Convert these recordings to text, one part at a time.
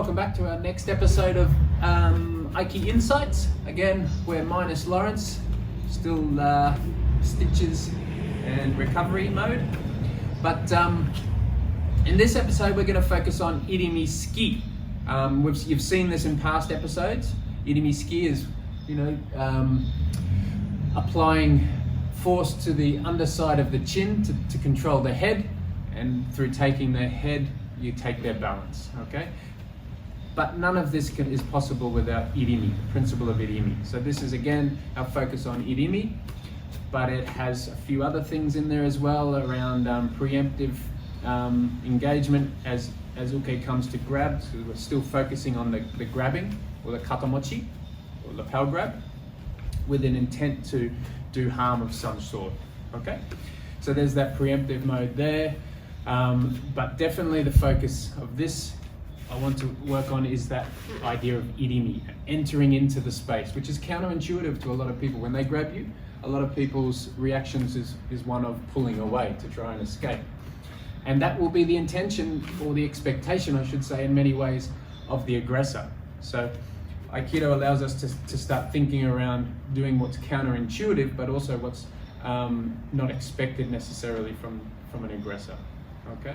Welcome back to our next episode of Aiki Insights. Again, we're minus Lawrence, still stitches and recovery mode. But in this episode, we're going to focus on Irimi ski. You've seen this in past episodes. Irimi ski is, applying force to the underside of the chin to control the head, and through taking the head, you take their balance. Okay. But none of this is possible without Irimi, the principle of Irimi. So this is again our focus on Irimi, but it has a few other things in there as well around preemptive engagement as uke comes to grab. So we're still focusing on the grabbing, or the kata mochi, or lapel grab, with an intent to do harm of some sort. Okay, so there's that preemptive mode there, but definitely the focus of this I want to work on is that idea of Irimi, entering into the space, which is counterintuitive to a lot of people. When they grab you, a lot of people's reactions is one of pulling away to try and escape. And that will be the intention, or the expectation, I should say, in many ways, of the aggressor. So Aikido allows us to start thinking around doing what's counterintuitive, but also what's not expected necessarily from an aggressor. Okay?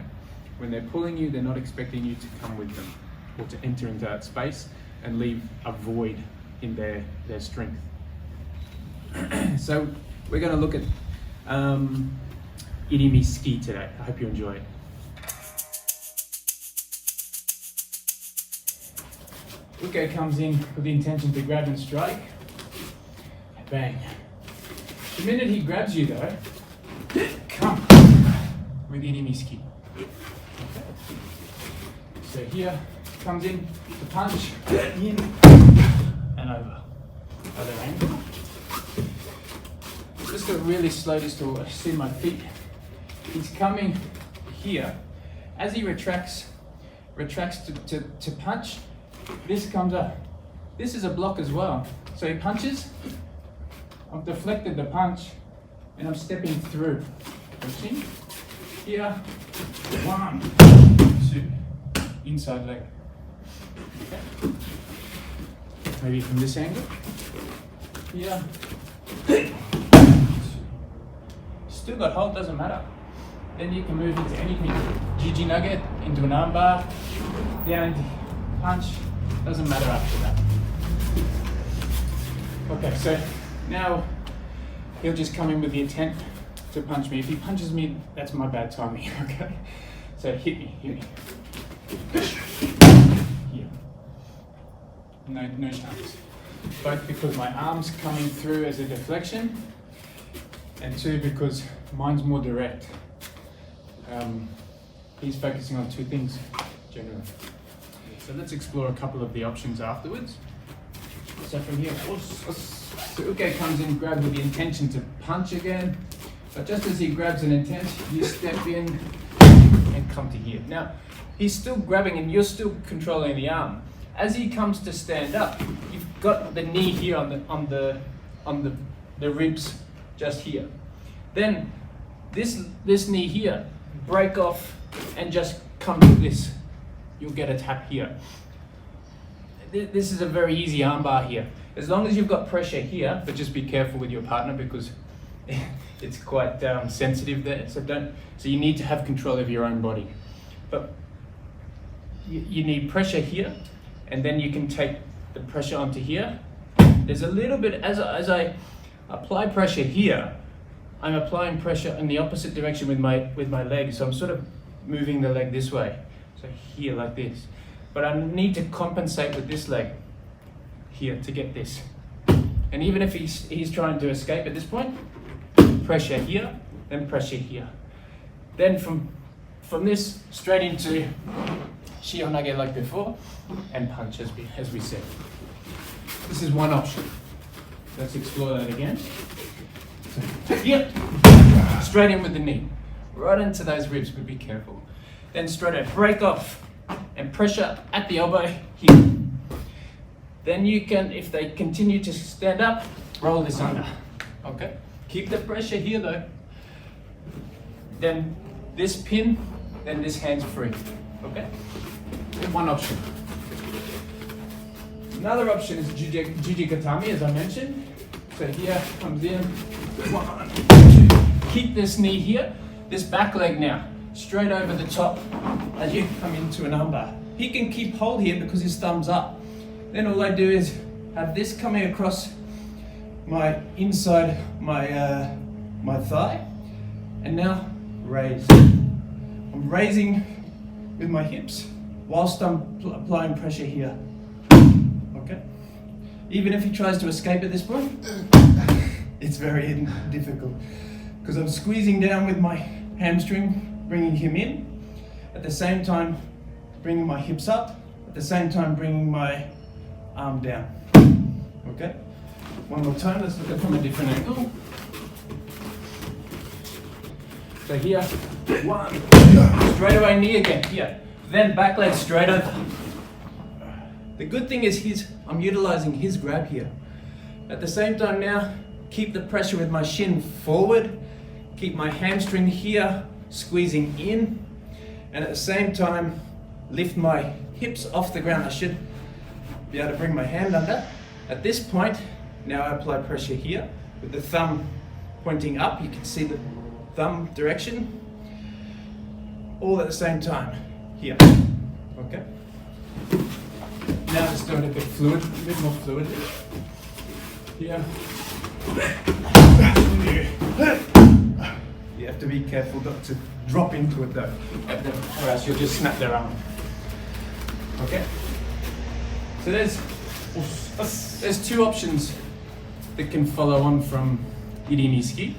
When they're pulling you, they're not expecting you to come with them or to enter into that space and leave a void in their strength. So we're going to look at Irimi ski today. I hope you enjoy it. Uke comes in with the intention to grab and strike. Bang. The minute he grabs you though, come with Irimi ski. So here comes in the punch, in and over. Other angle. Just to really slow this to see my feet. He's coming here. As he retracts to punch, this comes up. This is a block as well. So he punches, I've deflected the punch, and I'm stepping through. Pushing. Here, 1, 2, inside leg. Okay. Maybe from this angle. Here. Still got hold, doesn't matter. Then you can move into anything. Jiji nugget, into an armbar, down, punch, doesn't matter after that. Okay, so now he'll just come in with the intent to punch me. If he punches me, that's my bad timing, okay? So hit me. Here. No chance. Both because my arm's coming through as a deflection, and two, because mine's more direct. He's focusing on two things, generally. So let's explore a couple of the options afterwards. So from here, so Uke comes in, grab with the intention to punch again. But just as he grabs an intent, you step in and come to here. Now, he's still grabbing and you're still controlling the arm. As he comes to stand up, you've got the knee here on the ribs just here. Then this knee here, break off and just come to this. You'll get a tap here. This is a very easy armbar here. As long as you've got pressure here, but just be careful with your partner because it's quite sensitive there. So you need to have control of your own body. But you need pressure here, and then you can take the pressure onto here. There's a little bit, as I apply pressure here, I'm applying pressure in the opposite direction with my leg. So I'm sort of moving the leg this way. So here like this. But I need to compensate with this leg here to get this. And even if he's trying to escape at this point, pressure here, then pressure here. Then from this straight into shionage like before, and punch as we said. This is one option. Let's explore that again. So, here, straight in with the knee, right into those ribs, but be careful. Then straight out, break off, and pressure at the elbow here. Then you can, if they continue to stand up, roll this under. Okay? Keep the pressure here though. Then this pin, then this hand's free. Okay? One option. Another option is Jujikatami, as I mentioned. So here comes in, 1, 2. Keep this knee here, this back leg now, straight over the top as you come into an armbar. He can keep hold here because his thumb's up. Then all I do is have this coming across my inside, my thigh, and now raise. I'm raising with my hips whilst I'm applying pressure here. Okay? Even if he tries to escape at this point, it's very difficult because I'm squeezing down with my hamstring, bringing him in, at the same time bringing my hips up, at the same time bringing my arm down. Okay? One more time, let's look at it from a different angle. So here, 1, straight away knee again, here. Then back leg straight over. The good thing is I'm utilizing his grab here. At the same time now, keep the pressure with my shin forward, keep my hamstring here, squeezing in, and at the same time, lift my hips off the ground. I should be able to bring my hand under. At this point, now I apply pressure here, with the thumb pointing up. You can see the thumb direction, all at the same time, here, okay? Now just doing a bit more fluid here. You have to be careful not to drop into it though, or else you'll just snap their arm. Okay? So there's 2 options that can follow on from Irimi ski.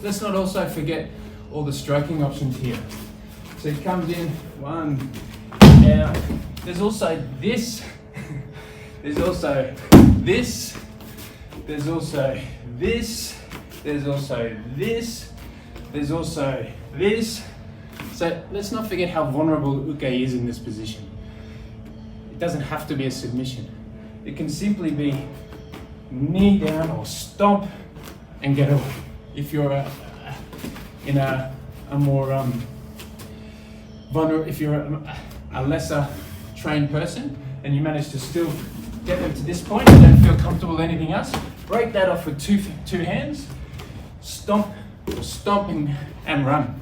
Let's not also forget all the stroking options here. So it comes in 1, down. There's also this. There's also this. There's also this. There's also this. There's also this. So let's not forget how vulnerable uke is in this position. It doesn't have to be a submission. It can simply be knee down or stomp and get away. If you're in a more vulnerable, if you're a lesser trained person and you manage to still get them to this point and don't feel comfortable with anything else, break that off with two hands, stomp and run.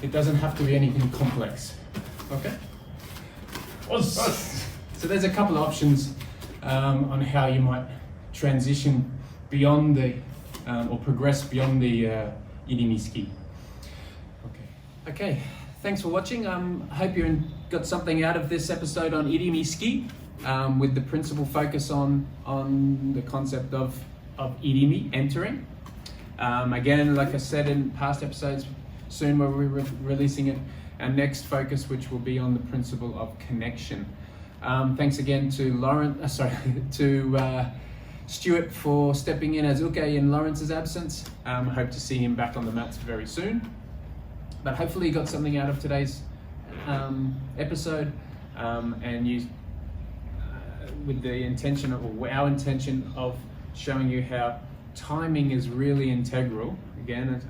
It doesn't have to be anything complex. Okay? So there's a couple of options on how you might transition beyond the or progress beyond the Irimi ski. Okay. Thanks for watching. I hope you got something out of this episode on Irimi ski, with the principal focus on the concept of Irimi, entering. Again, like I said in past episodes, soon we'll be releasing it. Our next focus, which will be on the principle of connection. Thanks again to Stuart for stepping in as uke in Lawrence's absence. Hope to see him back on the mats very soon. But hopefully you got something out of today's episode, and you, with the intention or our intention of showing you how timing is really integral. Again,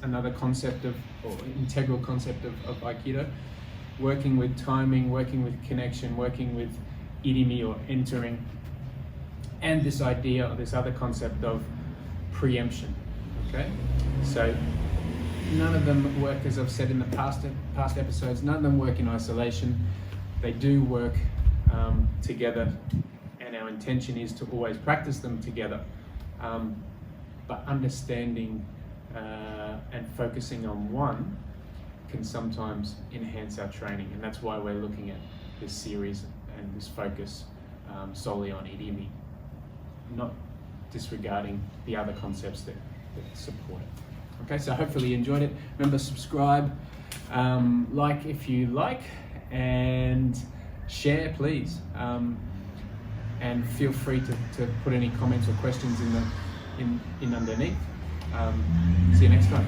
another concept or integral concept of Aikido. Working with timing, working with connection, working with Irimi or entering, and this idea, or this other concept of preemption. Okay, so none of them work, as I've said in the past episodes, none of them work in isolation. They do work together, and our intention is to always practice them together. But understanding and focusing on one can sometimes enhance our training, and that's why we're looking at this series and this focus solely on Irimi, not disregarding the other concepts that support it. Okay, so hopefully you enjoyed it. Remember, subscribe, like if you like, and share please. And feel free to put any comments or questions in underneath. See you next time.